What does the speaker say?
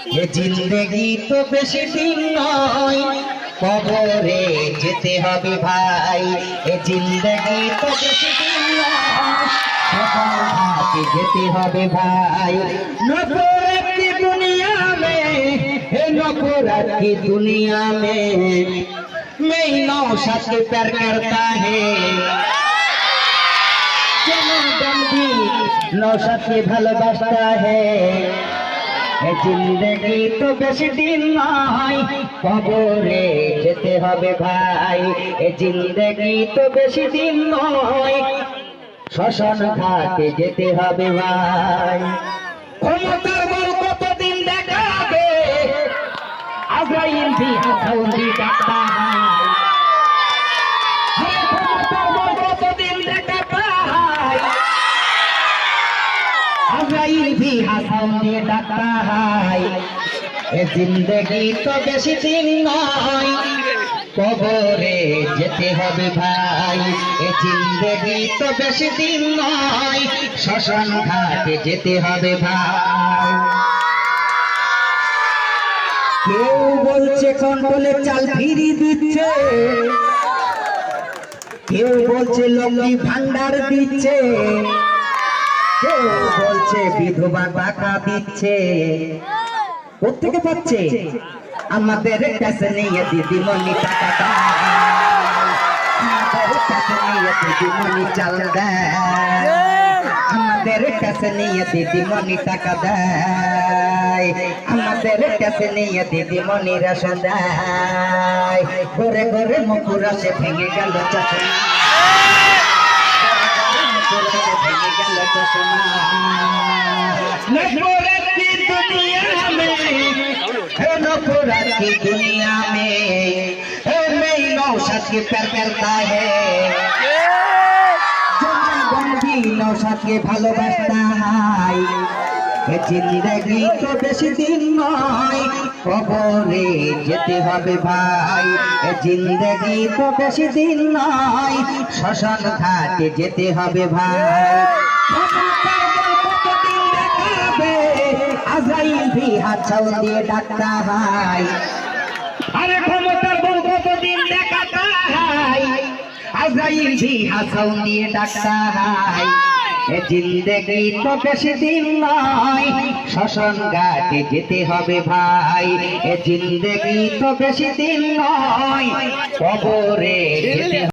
ये जिंदगी तो बेशी दिन नय कबरे जेते हबे भाई ये जिंदगी तो बेशी दिन नय कबरे जेते हबे भाई नफरत की दुनिया में हे नफरत की दुनिया में मैं नौशाद से प्यार करता है नौशाद के भालोबासता है जिंदगी तो बेशी दिन नय कबरे जेते हबे भाई जिंदगी तो बेशी दिन नय श्मशान घाटे जेते हबे भाई क्षमतार बल कतदिन देखाबे आजराइल भी हाथौड़ी डाकता है क्षमतार बल कतदिन देखाता है आजराइल भी हाथौड़ी डाकता है जिंदगी तो बेशी दिन नय कबरे जेते हबे भाई जिंदगी तो बेशी दिन नय श्मशान घाटे जेते हबे भाई केउ बोलছে কন্ট্রোলে চাল ফিরি দিচ্ছে কেউ বলছে লক্ষ্মী ভান্ডার দিচ্ছে কেউ বলছে বিধবা টাকা দিচ্ছে কোত্থেকে পাচ্ছে আমাদের কাছে নিয়ে দিদিমণি টাকা দেয় আমাদের কাছে নিয়ে দিদিমণি চাল দেয় আমাদের কাছে নিয়ে দিদিমণি টাকা দেয় আমাদের কাছে নিয়ে দিদিমণি রেশন দেয় ঘরে ঘরে মুকুর আসে ভেঙে গেল চশমা ভেঙে গেল চশমা नफरत की दुनिया में मैं नौशाद के प्यार करता है भी नौशाद के भालोबासता है जिंदगी तो बेशी दिन नय कबरे जेते हबे भाई जिंदगी तो बेशी दिन नय श्मशान घाटे जेते हबे भाई आजराइल भी हाथौड़ी डाकता है अरे क्षमतार बल कतदिन देखाता है आजराइल भी हाथौड़ी डाकता है जिंदगी तो बेशी दिन नय श्मशान घाटे जेते हबे भाई जिंदगी तो बेशी दिन नय कबरे जेते